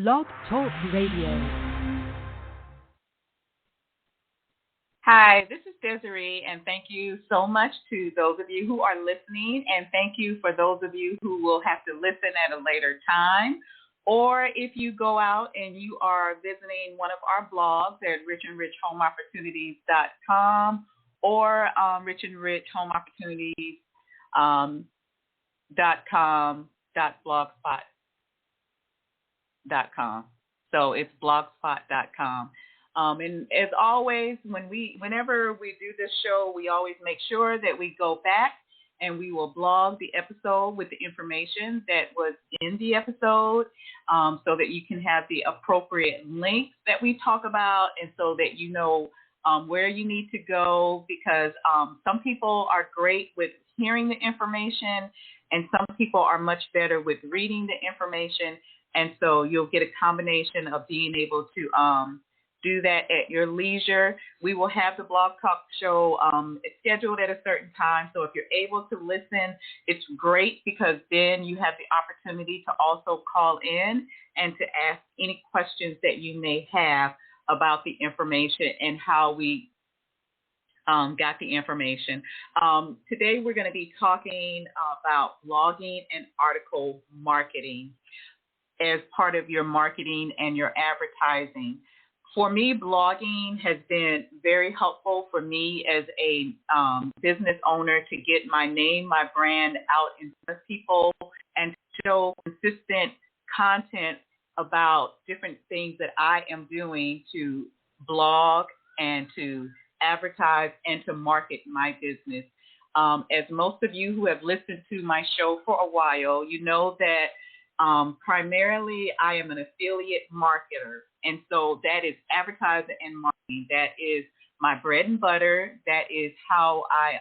Blog Talk Radio. Hi, this is Desiree, and thank you so much to those of you who are listening, and thank you for those of you who will have to listen at a later time. Or if you go out and you are visiting one of our blogs at richandrichhomeopportunities.com or richandrichhomeopportunities.com.blogspot.com. So it's blogspot.com. And as always, whenever we do this show, we always make sure that we go back and we will blog the episode with the information that was in the episode, so that you can have the appropriate links that we talk about, and so that you know where you need to go, because some people are great with hearing the information and some people are much better with reading the information. And so you'll get a combination of being able to do that at your leisure. We will have the Blog Talk show scheduled at a certain time. So if you're able to listen, it's great, because then you have the opportunity to also call in and to ask any questions that you may have about the information and how we got the information. Today we're going to be talking about blogging and article marketing as part of your marketing and your advertising. For me, blogging has been very helpful for me as a business owner to get my name, my brand out in front of people and to show consistent content about different things that I am doing to blog and to advertise and to market my business. As most of you who have listened to my show for a while, you know that primarily I am an affiliate marketer. And so that is advertising and marketing. That is my bread and butter. That is how I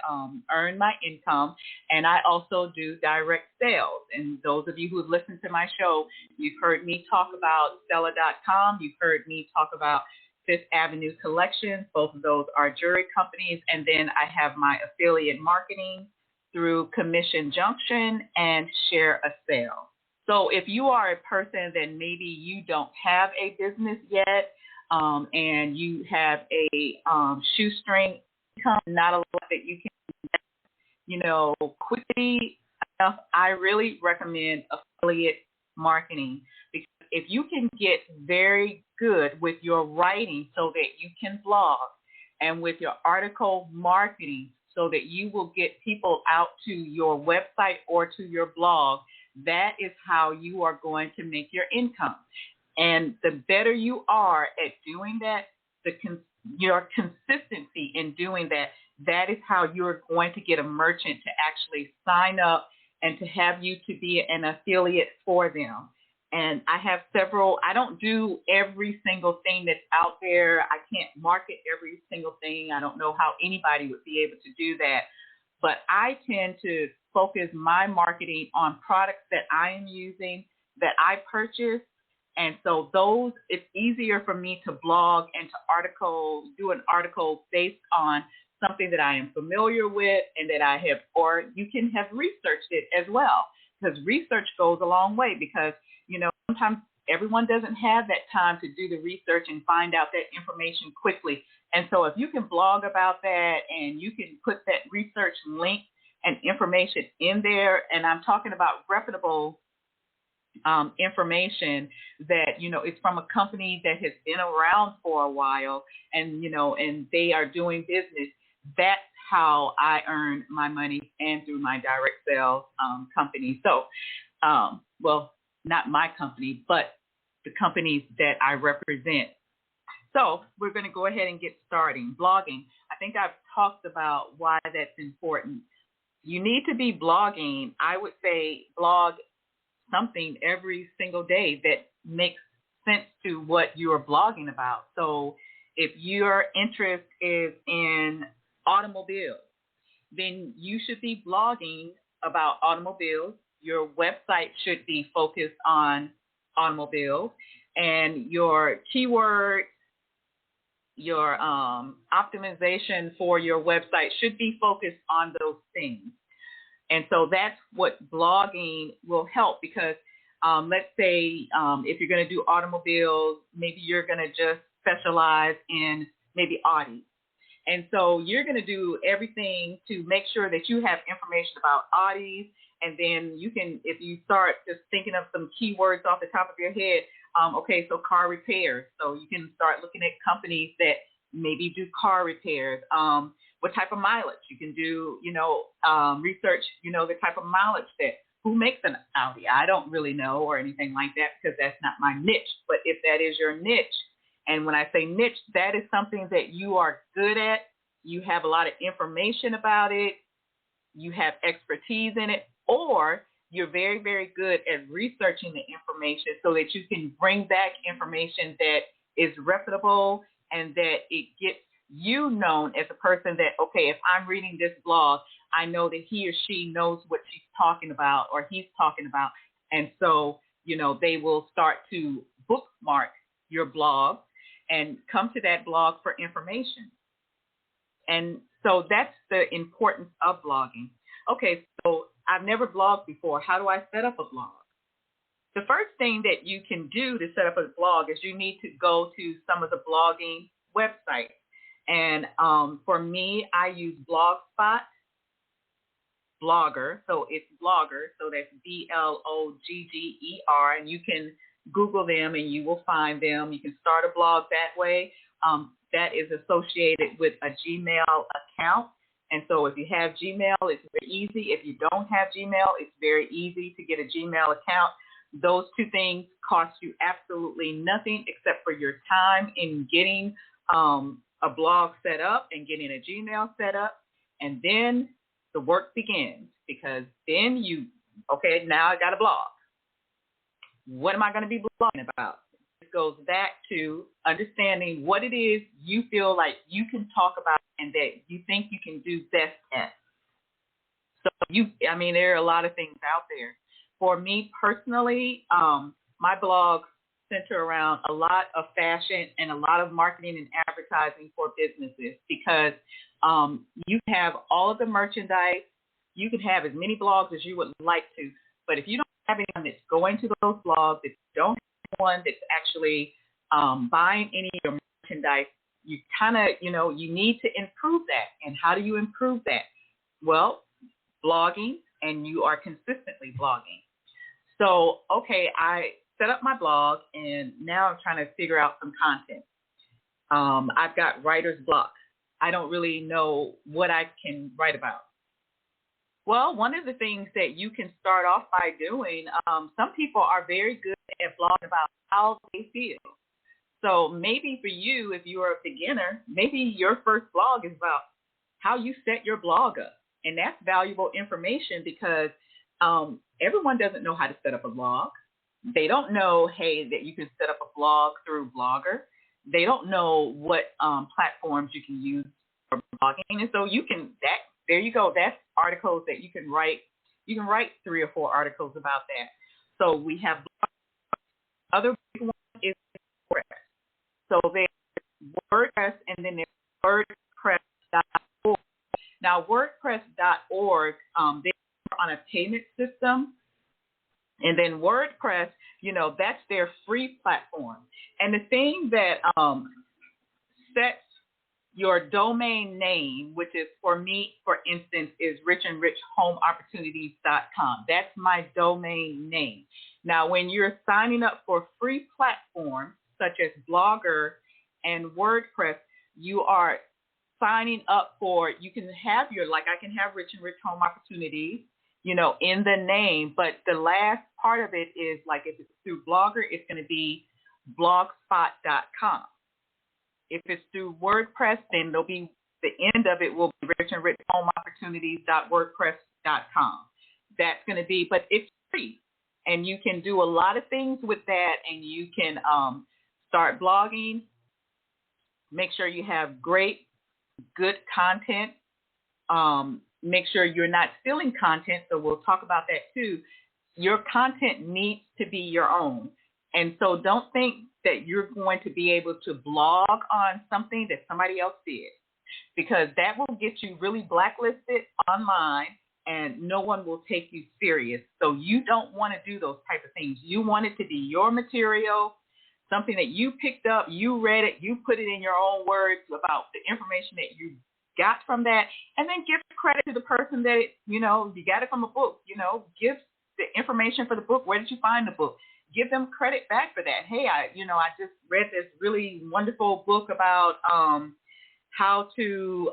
earn my income. And I also do direct sales. And those of you who have listened to my show, you've heard me talk about Stella.com. You've heard me talk about Fifth Avenue Collections. Both of those are jewelry companies. And then I have my affiliate marketing through Commission Junction and Share a Sale. So if you are a person that maybe you don't have a business yet, and you have a shoestring income, not a lot that you can, quickly enough, I really recommend affiliate marketing, because if you can get very good with your writing so that you can blog, and with your article marketing so that you will get people out to your website or to your blog, that is how you are going to make your income. And the better you are at doing that, your consistency in doing that, that is how you're going to get a merchant to actually sign up and to have you to be an affiliate for them. And I have several. I don't do every single thing that's out there. I can't market every single thing. I don't know how anybody would be able to do that. But I tend to focus my marketing on products that I am using, that I purchase. And so those, it's easier for me to blog and to do an article based on something that I am familiar with and that I have, or you can have researched it as well, because research goes a long way, because, sometimes everyone doesn't have that time to do the research and find out that information quickly. And so if you can blog about that and you can put that research link and information in there, and I'm talking about reputable information that, it's from a company that has been around for a while and, and they are doing business, that's how I earn my money and through my direct sales company. So, well, not my company, but the companies that I represent. So we're going to go ahead and get started. Blogging. I think I've talked about why that's important. You need to be blogging. I would say blog something every single day that makes sense to what you're blogging about. So if your interest is in automobiles, then you should be blogging about automobiles. Your website should be focused on automobiles, and your keyword, your optimization for your website should be focused on those things. And so that's what blogging will help, because Let's say if you're going to do automobiles, maybe you're going to just specialize in maybe Audi. And so you're going to do everything to make sure that you have information about Audis. And then you can, if you start just thinking of some keywords off the top of your head, okay, so car repairs. So you can start looking at companies that maybe do car repairs. What type of mileage? You can do, research, the type of mileage that, who makes an Audi? I don't really know or anything like that because that's not my niche. But if that is your niche, and when I say niche, that is something that you are good at, you have a lot of information about it, you have expertise in it, or you're very, very good at researching the information so that you can bring back information that is reputable and that it gets you known as a person that, okay, if I'm reading this blog, I know that he or she knows what she's talking about or he's talking about. And so, they will start to bookmark your blog and come to that blog for information. And so that's the importance of blogging. Okay, so I've never blogged before. How do I set up a blog? The first thing that you can do to set up a blog is you need to go to some of the blogging websites. And for me, I use Blogspot, Blogger. So it's Blogger. So that's Blogger. And you can Google them and you will find them. You can start a blog that way. That is associated with a Gmail account. And so if you have Gmail, it's very easy. If you don't have Gmail, it's very easy to get a Gmail account. Those two things cost you absolutely nothing except for your time in getting a blog set up and getting a Gmail set up. And then the work begins because then now I got a blog. What am I going to be blogging about? It goes back to understanding what it is you feel like you can talk about and that you think you can do best at. So there are a lot of things out there. For me personally, my blog center around a lot of fashion and a lot of marketing and advertising for businesses because you have all of the merchandise. You can have as many blogs as you would like to, but if you don't have anyone that's going to those blogs, if you don't have one that's actually buying any of your merchandise, you kind of, you need to improve that. And how do you improve that? Well, blogging, and you are consistently blogging. So, okay, I set up my blog, and now I'm trying to figure out some content. I've got writer's block. I don't really know what I can write about. Well, one of the things that you can start off by doing, some people are very good at blogging about how they feel. So maybe for you, if you are a beginner, maybe your first blog is about how you set your blog up. And that's valuable information because everyone doesn't know how to set up a blog. They don't know, hey, that you can set up a blog through Blogger. They don't know what platforms you can use for blogging. And so there you go. That's articles that you can write. You can write 3 or 4 articles about that. So we have other big one is WordPress. So there's WordPress and then there's WordPress.org. Now WordPress.org, they're on a payment system. And then WordPress, that's their free platform. And the thing that sets your domain name, which is for me, for instance, is richandrichhomeopportunities.com. That's my domain name. Now, when you're signing up for free platforms such as Blogger and WordPress, you are signing up for, you can have I can have Rich and Rich Home Opportunities, in the name, but the last part of it is if it's through Blogger, it's going to be blogspot.com. If it's through WordPress, then there'll be the end of it will be richandrichhomeopportunities.wordpress.com. That's going to be, but it's free, and you can do a lot of things with that, and you can start blogging. Make sure you have good content. Make sure you're not stealing content, so we'll talk about that too. Your content needs to be your own. And so don't think that you're going to be able to blog on something that somebody else did, because that will get you really blacklisted online, and no one will take you serious. So you don't want to do those type of things. You want it to be your material, something that you picked up, you read it, you put it in your own words about the information that you got from that, and then give credit to the person that, you got it from a book, give the information for the book. Where did you find the book? Give them credit back for that. Hey, I just read this really wonderful book about how to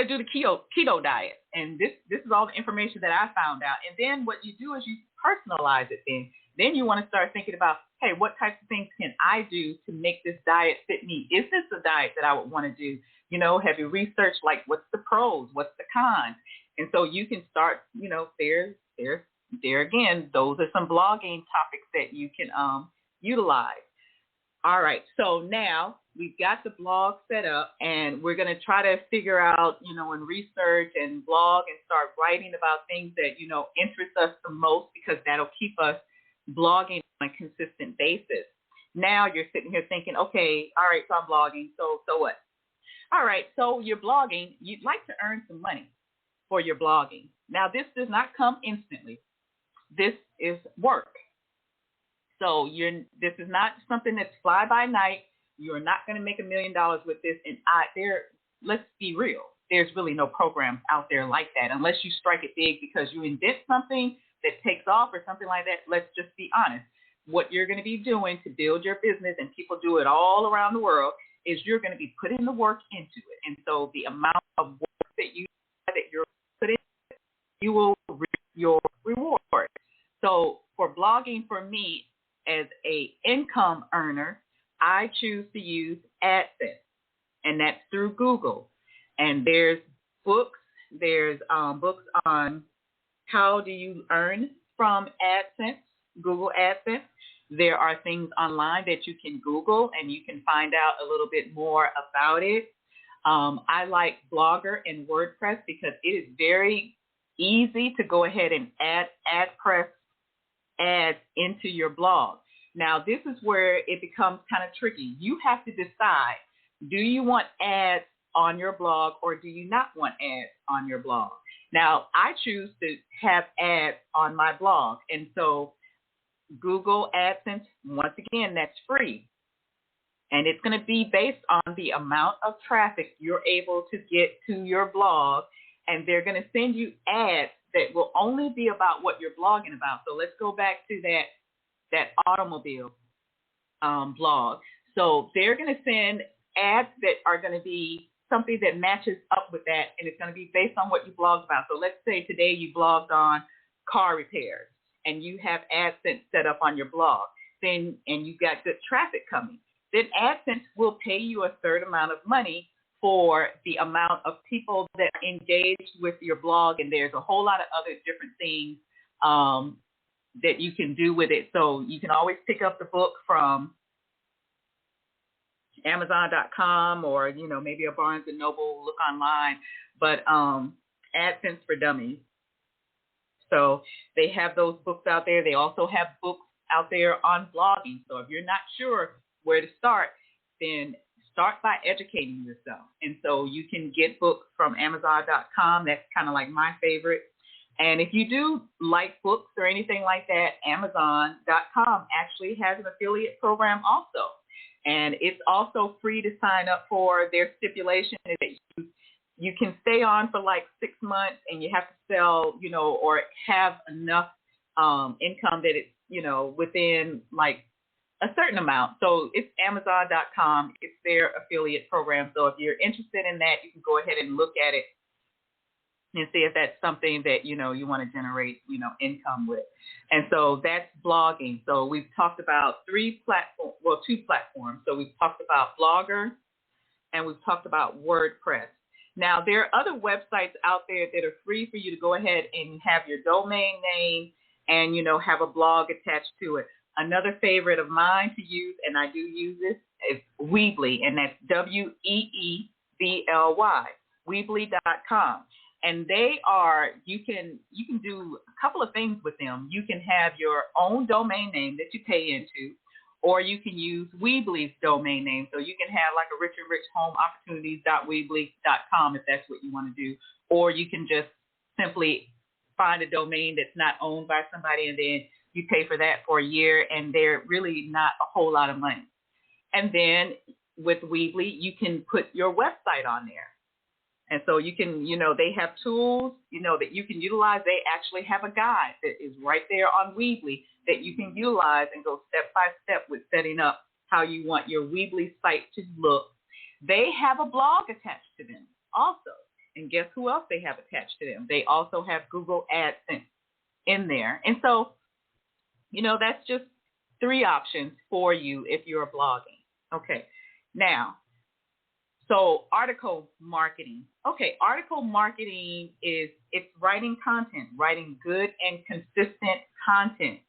do the keto diet. And this is all the information that I found out. And then what you do is you personalize it then. Then you want to start thinking about, hey, what types of things can I do to make this diet fit me? Is this a diet that I would want to do? Have you researched, like, what's the pros, what's the cons? And so you can start, there again, those are some blogging topics that you can utilize. All right, so now we've got the blog set up, and we're going to try to figure out, and research and blog and start writing about things that, interest us the most, because that'll keep us blogging on a consistent basis. Now you're sitting here thinking, okay, all right, so I'm blogging, so what? All right, so you're blogging. You'd like to earn some money for your blogging. Now, this does not come instantly. This is work. So this is not something that's fly by night. You're not going to make $1 million with this. And let's be real. There's really no programs out there like that, unless you strike it big because you invent something that takes off or something like that. Let's just be honest. What you're going to be doing to build your business, and people do it all around the world, is you're going to be putting the work into it. And so the amount of work that you're putting, you will reap your reward. So for blogging, for me, as a income earner, I choose to use AdSense, and that's through Google. And there's books. There's books on how do you earn from AdSense, Google AdSense. There are things online that you can Google, and you can find out a little bit more about it. I like Blogger and WordPress because it is very easy to go ahead and add AdPress ads into your blog. Now, this is where it becomes kind of tricky. You have to decide, do you want ads on your blog or do you not want ads on your blog? Now, I choose to have ads on my blog. And so Google AdSense, once again, that's free. And it's going to be based on the amount of traffic you're able to get to your blog. And they're going to send you ads that will only be about what you're blogging about. So let's go back to that automobile blog. So they're going to send ads that are going to be something that matches up with that, and it's going to be based on what you blogged about. So let's say today you blogged on car repairs, and you have AdSense set up on your blog, and you got good traffic coming. Then AdSense will pay you a certain amount of money for the amount of people that are engaged with your blog, and there's a whole lot of other different things that you can do with it. So you can always pick up the book from Amazon.com or, maybe a Barnes & Noble, look online, but AdSense for Dummies. So they have those books out there. They also have books out there on blogging. So if you're not sure where to start, then start by educating yourself. And so you can get books from Amazon.com. That's kind of like my favorite. And if you do like books or anything like that, Amazon.com actually has an affiliate program also. And it's also free to sign up for. Their stipulation is that you can stay on for like 6 months, and you have to sell, or have enough income that it's, within like a certain amount. So it's Amazon.com. It's their affiliate program. So if you're interested in that, you can go ahead and look at it and see if that's something that, you want to generate, income with. And so that's blogging. So we've talked about 2 platforms. So we've talked about Blogger, and we've talked about WordPress. Now, there are other websites out there that are free for you to go ahead and have your domain name and, have a blog attached to it. Another favorite of mine to use, and I do use this, is Weebly, and that's Weebly, Weebly.com. And you can do a couple of things with them. You can have your own domain name that you pay into, or you can use Weebly's domain name. So you can have like a richardrichhomeopportunities.weebly.com if that's what you want to do. Or you can just simply find a domain that's not owned by somebody, and then you pay for that for a year, and they're really not a whole lot of money. And then with Weebly, you can put your website on there. And so you can, they have tools, that you can utilize. They actually have a guide that is right there on Weebly that you can utilize and go step by step with setting up how you want your Weebly site to look. They have a blog attached to them also. And guess who else they have attached to them? They also have Google AdSense in there. And so, that's just 3 options for you if you're blogging. Okay. Now, so article marketing. Okay, article marketing it's writing content, writing good and consistent content.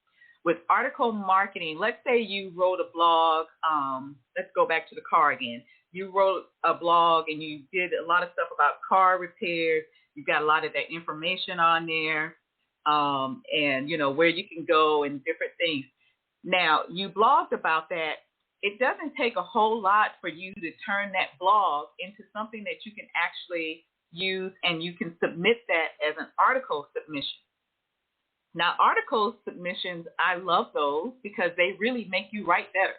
With article marketing, let's say you wrote a blog. Let's go back to the car again. You wrote a blog and you did a lot of stuff about car repairs. You've got a lot of that information on there, and where you can go and different things. Now, you blogged about that. It doesn't take a whole lot for you to turn that blog into something that you can actually use, and you can submit that as an article submission. Now, article submissions, I love those because they really make you write better,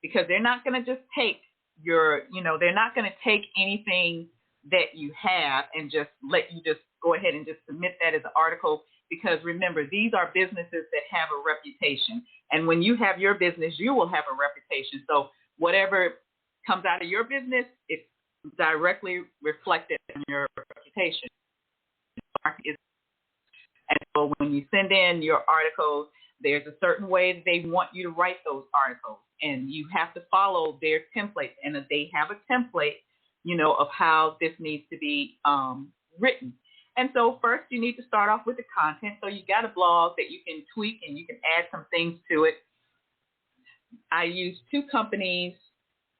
because they're not going to just take they're not going to take anything that you have and just let you just go ahead and just submit that as an article. Because remember, these are businesses that have a reputation. And when you have your business, you will have a reputation. So whatever comes out of your business, it's directly reflected in your reputation. And so when you send in your articles, there's a certain way that they want you to write those articles. And you have to follow their template. And they have a template, of how this needs to be written. And so first you need to start off with the content. So you got a blog that you can tweak and you can add some things to it. I use 2 companies.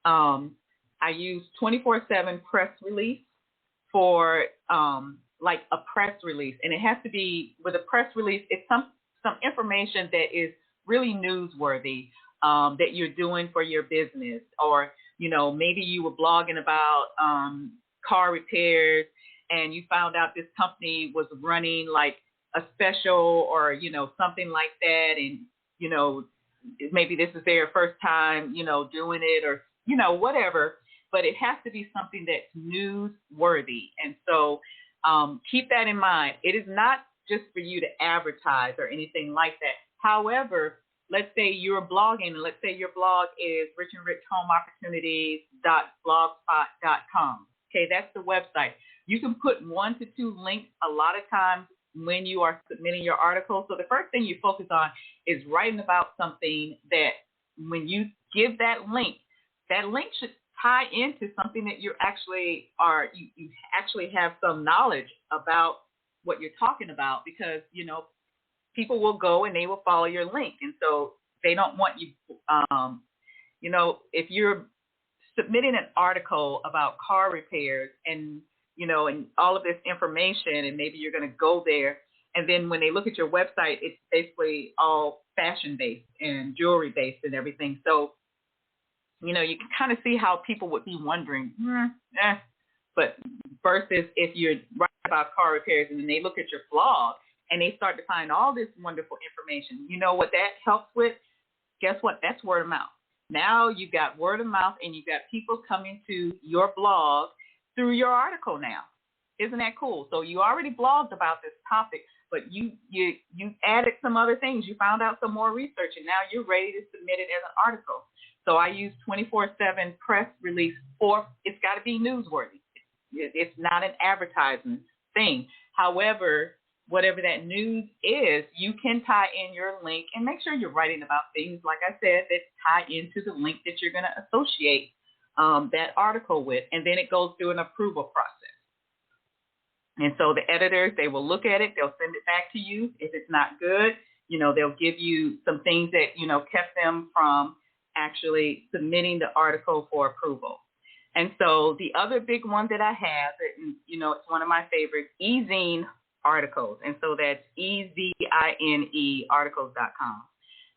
I use 24/7 Press Release for like a press release. And it has to be, with a press release, it's some information that is really newsworthy that you're doing for your business. Or, maybe you were blogging about car repairs, and you found out this company was running like a special or, something like that. And, maybe this is their first time, doing it, or, whatever. But it has to be something that's newsworthy. And so keep that in mind. It is not just for you to advertise or anything like that. However, let's say you're blogging, and let's say your blog is richandrichhomeopportunities.blogspot.com. Okay, that's the website. You can put 1 to 2 links a lot of times when you are submitting your article. So the first thing you focus on is writing about something that when you give that link should tie into something that you actually have some knowledge about what you're talking about, because, people will go and they will follow your link. And so they don't want you, if you're submitting an article about car repairs and, and all of this information, and maybe you're going to go there, and then when they look at your website, it's basically all fashion-based and jewelry-based and everything. So, you can kind of see how people would be wondering, But versus if you're writing about car repairs and then they look at your blog and they start to find all this wonderful information, you know what that helps with? Guess what? That's word of mouth. Now you've got word of mouth, and you've got people coming to your blog through your article now. Isn't that cool? So you already blogged about this topic, but you added some other things. You found out some more research, and now you're ready to submit it as an article. So I use 24/7 Press Release it's got to be newsworthy. It's not an advertising thing. However, whatever that news is, you can tie in your link and make sure you're writing about things, like I said, that tie into the link that you're going to associate that article with. And then it goes through an approval process. And so the editors, they will look at it. They'll send it back to you. If it's not good, they'll give you some things that, kept them from actually submitting the article for approval. And so the other big one that I have, it's one of my favorites, eZine Articles. And so that's EZINE articles.com.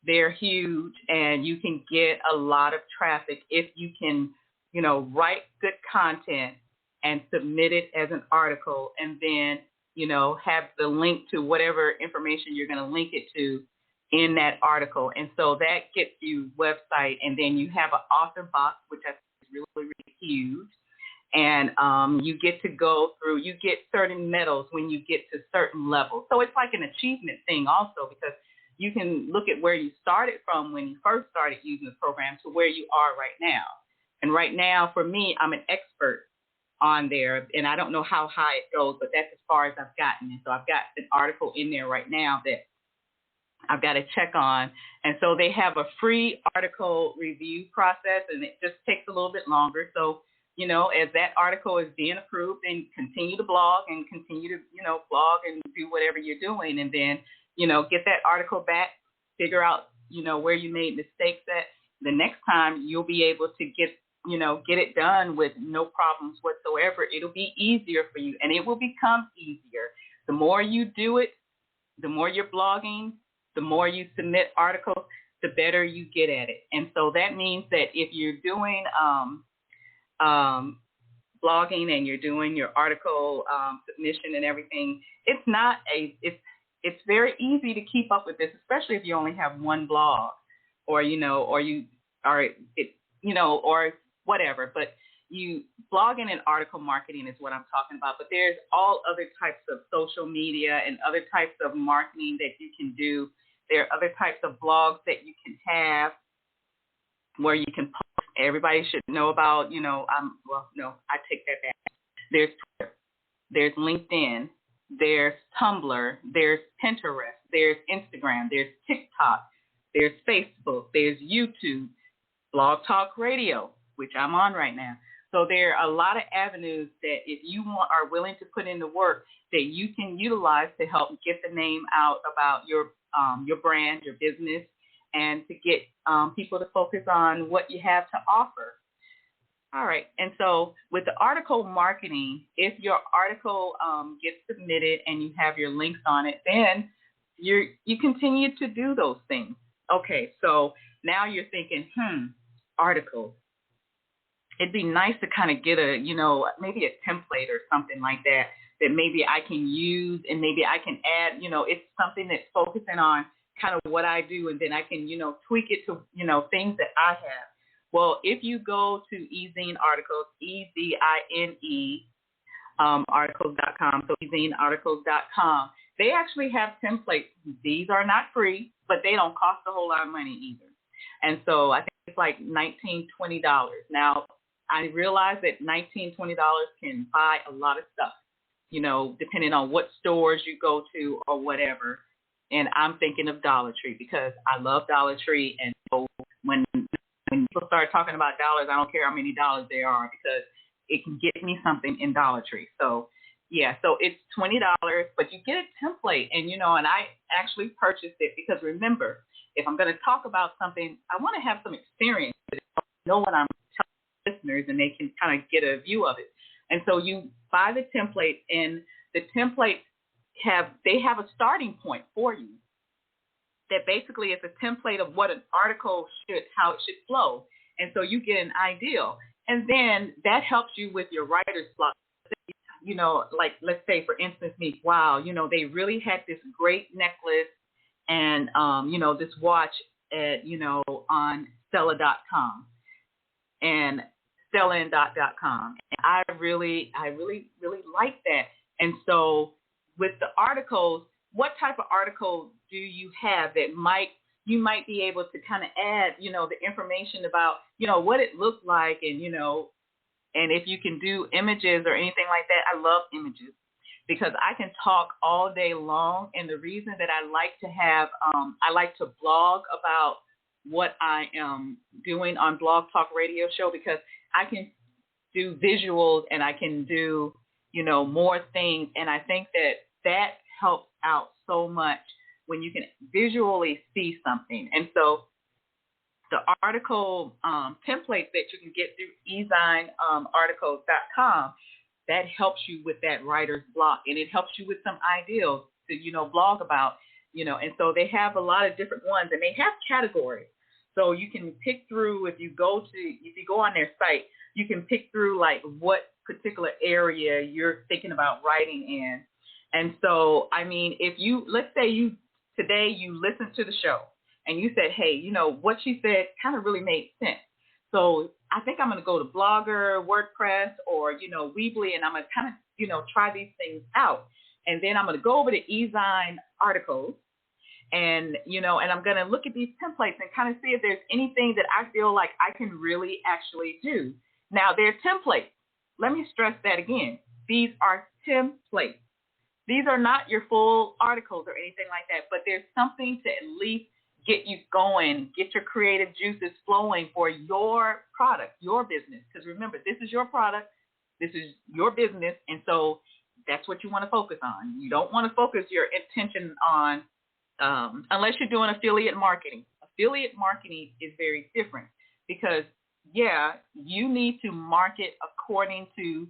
They're huge, and you can get a lot of traffic if you can, write good content and submit it as an article, and then have the link to whatever information you're going to link it to in that article. And so that gets you website, and then you have an author box, which I think is really, really huge. And you get to go through, you get certain medals when you get to certain levels. So it's like an achievement thing also, because you can look at where you started from when you first started using the program to where you are right now. And right now, for me, I'm an expert on there, and I don't know how high it goes, but that's as far as I've gotten. And so I've got an article in there right now that I've got to check on. And so they have a free article review process, and it just takes a little bit longer. So, as that article is being approved, then continue to blog and continue to, blog and do whatever you're doing. And then, get that article back, figure out, where you made mistakes at. The next time you'll be able to get it done with no problems whatsoever. It'll be easier for you, and it will become easier. The more you do it, the more you're blogging, the more you submit articles, the better you get at it. And so that means that if you're doing blogging and you're doing your article submission and everything, it's very easy to keep up with this, especially if you only have one blog, or or whatever. But blogging and article marketing is what I'm talking about. But there's all other types of social media and other types of marketing that you can do. There are other types of blogs that you can have where you can post. Everybody should know about, I take that back. There's Twitter, there's LinkedIn, there's Tumblr, there's Pinterest, there's Instagram, there's TikTok, there's Facebook, there's YouTube, Blog Talk Radio, which I'm on right now. So there are a lot of avenues that if you are willing to put in the work, that you can utilize to help get the name out about your brand, your business, and to get people to focus on what you have to offer. All right. And so with the article marketing, if your article gets submitted and you have your links on it, then you continue to do those things. Okay. So now you're thinking, articles. It'd be nice to kind of get maybe a template or something like that maybe I can use, and maybe I can add, it's something that's focusing on kind of what I do, and then I can, tweak it to, things that I have. Well, if you go to eZine Articles, EZINE, articles.com, so ezinearticles.com, they actually have templates. These are not free, but they don't cost a whole lot of money either. And so I think it's like $19, $20. Now, I realize that $19, $20 can buy a lot of stuff, depending on what stores you go to or whatever. And I'm thinking of Dollar Tree because I love Dollar Tree. And so when people start talking about dollars, I don't care how many dollars there are because it can get me something in Dollar Tree. So, yeah, so it's $20, but you get a template. And, and I actually purchased it because, remember, if I'm going to talk about something, I want to have some experience with it. I know what I'm telling listeners, and they can kind of get a view of it. And so you buy the template, and the template have a starting point for you that basically is a template of what an article how it should flow. And so you get an idea. And then that helps you with your writer's block. Like let's say, for instance, me, wow, they really had this great necklace and, this watch at, on Stella.com and StellaandDot.com. And I really like that. And so with the articles, what type of article do you have that you might be able to kind of add, the information about, what it looked like, and, and if you can do images or anything like that. I love images because I can talk all day long. And the reason that I like to have, I like to blog about what I am doing on Blog Talk Radio Show, because I can do visuals and I can do, more things. And I think that helps out so much when you can visually see something. And so the article templates that you can get through ezinearticles.com, that helps you with that writer's block, and it helps you with some ideas to, blog about, and so they have a lot of different ones, and they have categories. So you can pick through, if you go on their site, you can pick through like what particular area you're thinking about writing in. And so, I mean, if you, let's say today you listened to the show and you said, hey, what she said kind of really made sense. So I think I'm going to go to Blogger, WordPress, or, Weebly, and I'm going to kind of, try these things out. And then I'm going to go over to eZine articles and, and I'm going to look at these templates and kind of see if there's anything that I feel like I can really actually do. Now, they're templates. Let me stress that again. These are templates. These are not your full articles or anything like that, but there's something to at least get you going, get your creative juices flowing for your product, your business. Because remember, this is your product, this is your business, and so that's what you want to focus on. You don't want to focus your attention on, unless you're doing affiliate marketing. Affiliate marketing is very different because, yeah, you need to market according to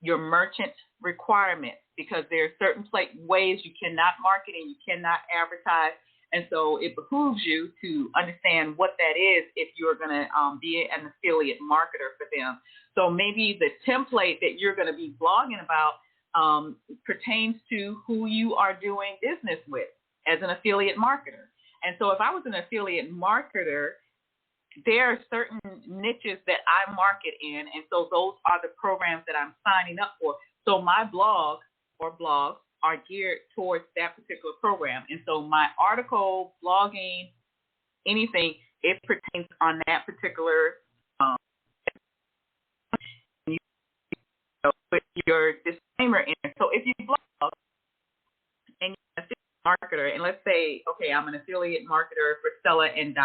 your merchant requirements because there are certain ways you cannot market and you cannot advertise. And so it behooves you to understand what that is if you're going to be an affiliate marketer for them. So maybe the template that you're going to be blogging about pertains to who you are doing business with as an affiliate marketer. And so if I was an affiliate marketer, there are certain niches that I market in, and so those are the programs that I'm signing up for. So my blog or blogs are geared towards that particular program. And so my article, blogging, anything, it pertains on that particular you put your disclaimer in. So if you blog and you're an affiliate marketer, and let's say, okay, I'm an affiliate marketer for Stella and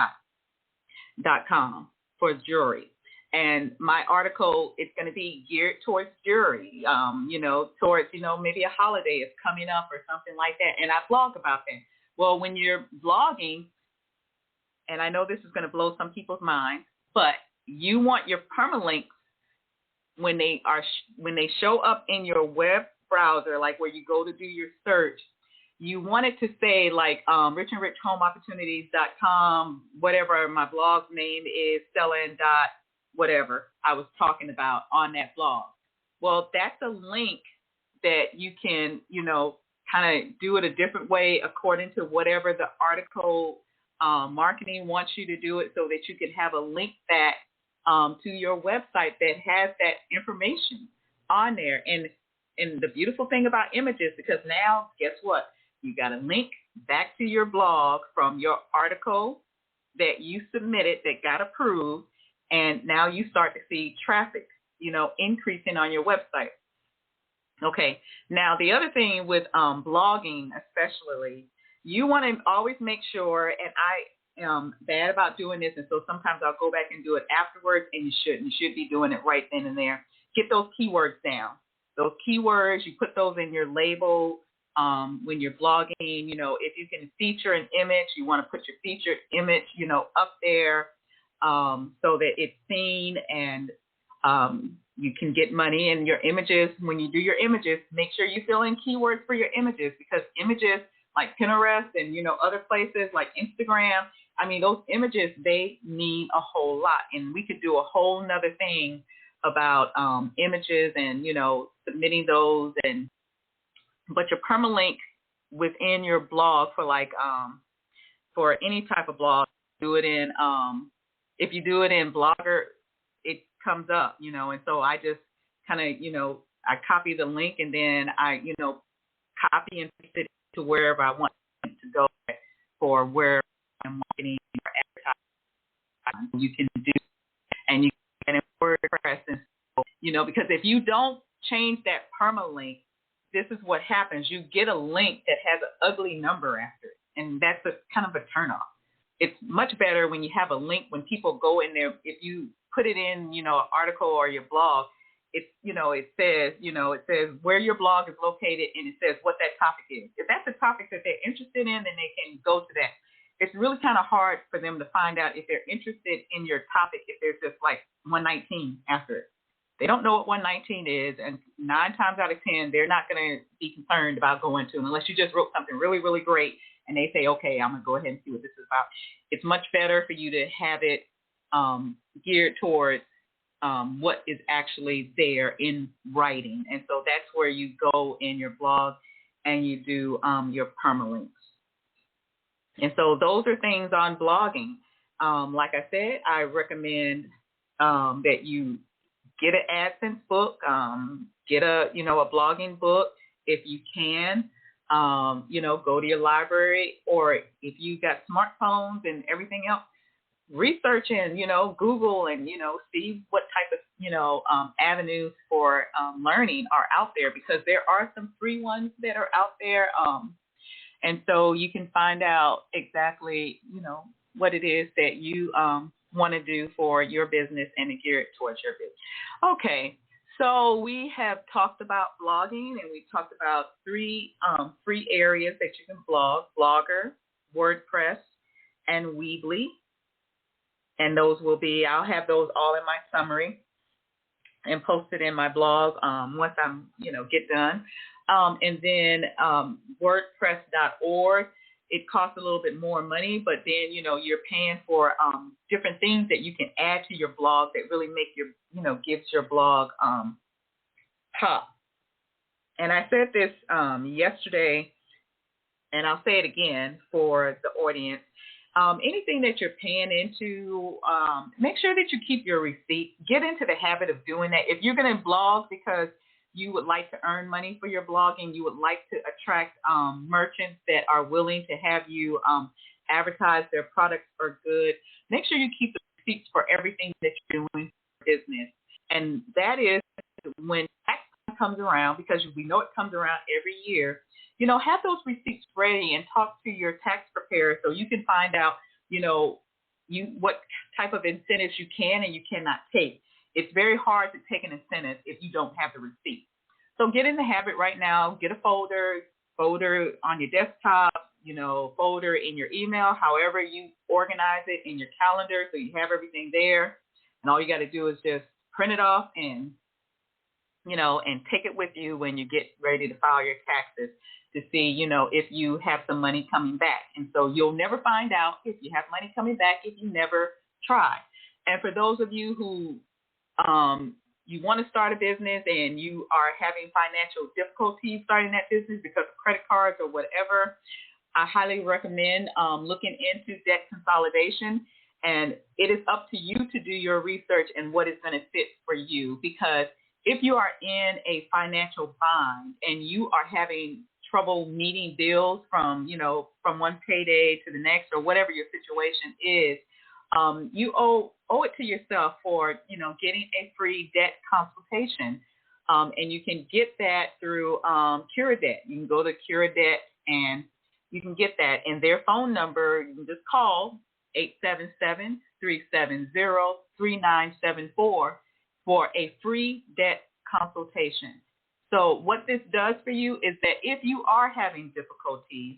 Dot.com for jewelry. And my article is going to be geared towards jewelry, towards, maybe a holiday is coming up or something like that. And I blog about that. Well, when you're blogging, and I know this is going to blow some people's minds, but you want your permalinks when they show up in your web browser, like where you go to do your search, you want it to say like richandrichhomeopportunities.com, whatever my blog name is, Stella and Dot, whatever I was talking about on that blog. Well, that's a link that you can, kind of do it a different way according to whatever the article marketing wants you to do it so that you can have a link back to your website that has that information on there. And the beautiful thing about images, because now, guess what? You got a link back to your blog from your article that you submitted that got approved, and now you start to see traffic, increasing on your website. Okay, now the other thing with blogging especially, you want to always make sure, and I am bad about doing this, and so sometimes I'll go back and do it afterwards, and you shouldn't. You should be doing it right then and there. Get those keywords down. Those keywords, you put those in your label. When you're blogging, if you can feature an image, you want to put your featured image, up there so that it's seen and you can get money. And your images, when you do your images, make sure you fill in keywords for your images, because images like Pinterest and, other places like Instagram, I mean, those images, they mean a whole lot. And we could do a whole nother thing about images and, submitting those but your permalink within your blog for any type of blog, do it in, if you do it in Blogger, it comes up, and so I just kind of, I copy the link and then I, copy and paste it to wherever I want it to go for where I'm marketing or advertising. You can do, and you can in WordPress, and because if you don't change that permalink, this is what happens. You get a link that has an ugly number after it, and that's a kind of a turnoff. It's much better when you have a link when people go in there. If you put it in, an article or your blog, it says where your blog is located, and it says what that topic is. If that's a topic that they're interested in, then they can go to that. It's really kind of hard for them to find out if they're interested in your topic if there's just like 119 after it. They don't know what 119 is, and 9 times out of 10, they're not going to be concerned about going to them unless you just wrote something really, really great, and they say, okay, I'm going to go ahead and see what this is about. It's much better for you to have it geared towards what is actually there in writing, and so that's where you go in your blog and you do your permalinks. And so those are things on blogging. Like I said, I recommend that you get an AdSense book, get a blogging book if you can. Go to your library, or if you got smartphones and everything else, research and Google and see what type of avenues for learning are out there, because there are some free ones that are out there. And so you can find out exactly, what it is that you want to do for your business and to gear it towards your business. Okay, so we have talked about blogging, and we talked about 3 free areas that you can blog: Blogger, WordPress, and Weebly. And those will be, I'll have those all in my summary and posted in my blog once I'm, get done. And then WordPress.org, it costs a little bit more money, but then, you're paying for different things that you can add to your blog that really make your, gives your blog pop. And I said this yesterday, and I'll say it again for the audience. Anything that you're paying into, make sure that you keep your receipt. Get into the habit of doing that. If you're going to blog because you would like to earn money for your blogging, you would like to attract merchants that are willing to have you advertise their products or goods, make sure you keep the receipts for everything that you're doing for business. And that is when tax time comes around, because we know it comes around every year, have those receipts ready and talk to your tax preparer so you can find out, what type of incentives you can and you cannot take. It's very hard to take an incentive if you don't have the receipt. So get in the habit right now. Get a folder on your desktop, folder in your email, however you organize it in your calendar so you have everything there. And all you got to do is just print it off and, and take it with you when you get ready to file your taxes to see, if you have some money coming back. And so you'll never find out if you have money coming back if you never try. And for those of you who you want to start a business and you are having financial difficulties starting that business because of credit cards or whatever, I highly recommend looking into debt consolidation. And it is up to you to do your research and what is going to fit for you. Because if you are in a financial bind and you are having trouble meeting bills from one payday to the next or whatever your situation is, you owe it to yourself for, getting a free debt consultation. And you can get that through CuraDebt. You can go to CuraDebt and you can get that. And their phone number, you can just call 877-370-3974 for a free debt consultation. So what this does for you is that if you are having difficulties,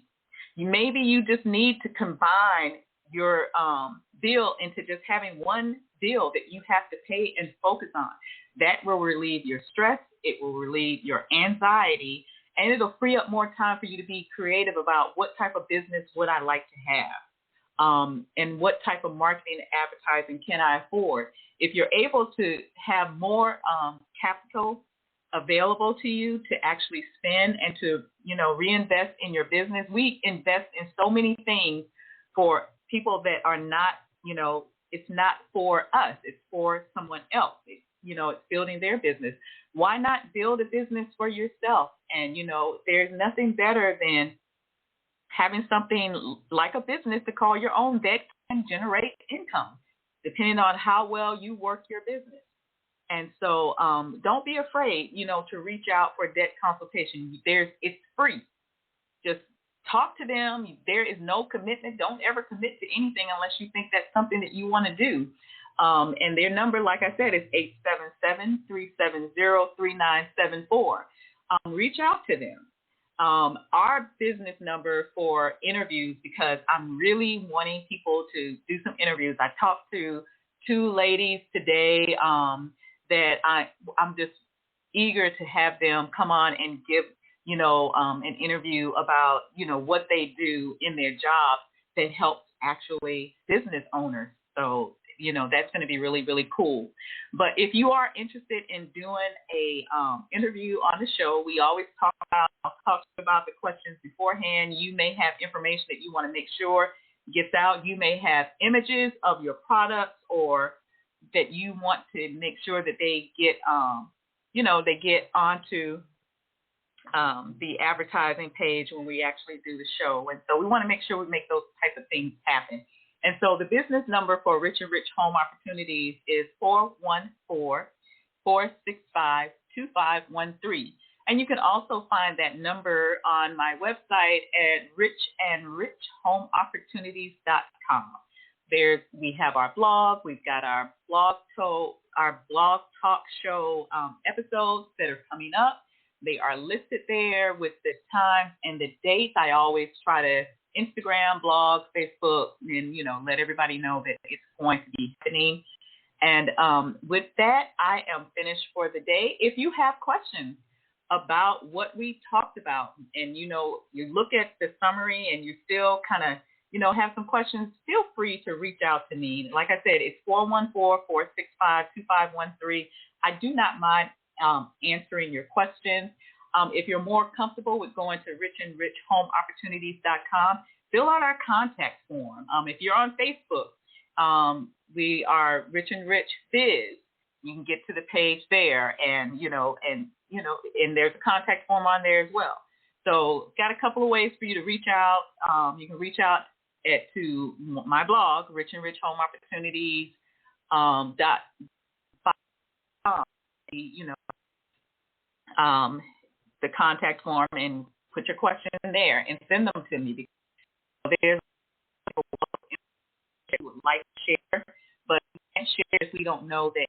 maybe you just need to combine your bill into just having one bill that you have to pay and focus on. That will relieve your stress. It will relieve your anxiety, and it'll free up more time for you to be creative about what type of business would I like to have, and what type of marketing and advertising can I afford. If you're able to have more capital available to you to actually spend and to, reinvest in your business. We invest in so many things for people that are not, it's not for us, it's for someone else. It's building their business. Why not build a business for yourself? And, there's nothing better than having something like a business to call your own that can generate income, depending on how well you work your business. And so don't be afraid, to reach out for debt consultation. It's free. Just talk to them. There is no commitment. Don't ever commit to anything unless you think that's something that you want to do. And their number, like I said, is 877-370-3974. Reach out to them. Our business number for interviews, because I'm really wanting people to do some interviews. I talked to 2 ladies today that I'm just eager to have them come on and give, an interview about, what they do in their job that helps actually business owners. So, that's going to be really, really cool. But if you are interested in doing a interview on the show, we always talk about the questions beforehand. You may have information that you want to make sure gets out. You may have images of your products, or that you want to make sure that they get, they get onto the advertising page when we actually do the show. And so we want to make sure we make those types of things happen. And so the business number for Rich and Rich Home Opportunities is 414-465-2513. And you can also find that number on my website at richandrichhomeopportunities.com. We have our blog. We've got our blog talk show episodes that are coming up. They are listed there with the time and the dates. I always try to Instagram, blog, Facebook, and, let everybody know that it's going to be happening. And with that, I am finished for the day. If you have questions about what we talked about, and, you look at the summary and you still kind of, have some questions, feel free to reach out to me. Like I said, it's 414-465-2513. I do not mind answering your questions. If you're more comfortable with going to richandrichhomeopportunities.com, fill out our contact form. If you're on Facebook, we are Rich and Rich Biz. You can get to the page there, and there's a contact form on there as well. So, got a couple of ways for you to reach out. You can reach out to my blog, richandrichhomeopportunities.com. The contact form, and put your questions in there and send them to me, because there's people would like to share, but we can't share if we don't know that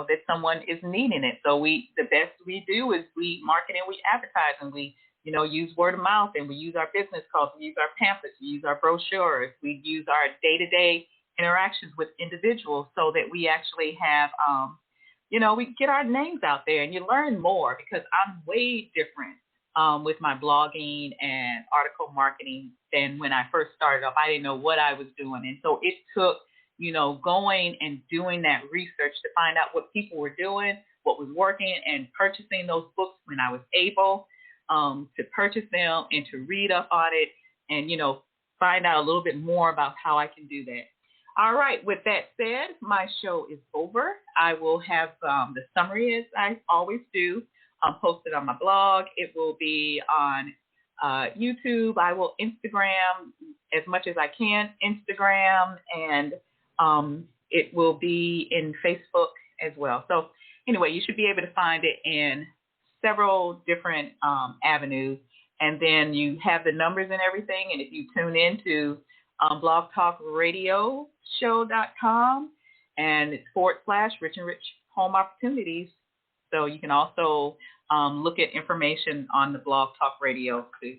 that someone is needing it. So the best we do is we market and we advertise, and we use word of mouth, and we use our business cards, we use our pamphlets, we use our brochures, we use our day-to-day interactions with individuals, so that we actually have we get our names out there, and you learn more, because I'm way different with my blogging and article marketing than when I first started off. I didn't know what I was doing. And so it took, going and doing that research to find out what people were doing, what was working, and purchasing those books when I was able to purchase them and to read up on it and, find out a little bit more about how I can do that. All right. With that said, my show is over. I will have the summary, as I always do, posted on my blog. It will be on YouTube. I will Instagram as much as I can, Instagram, and it will be in Facebook as well. So anyway, you should be able to find it in several different avenues. And then you have the numbers and everything. And if you tune into blogtalkradioshow.com, and it's / Rich and Rich Home Opportunities. So you can also look at information on the Blog Talk Radio to,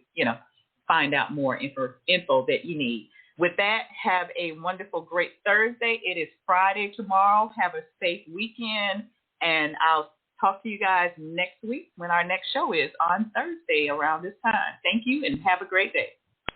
find out more info that you need. With that, have a wonderful, great Thursday. It is Friday tomorrow. Have a safe weekend, and I'll talk to you guys next week when our next show is on Thursday around this time. Thank you, and have a great day.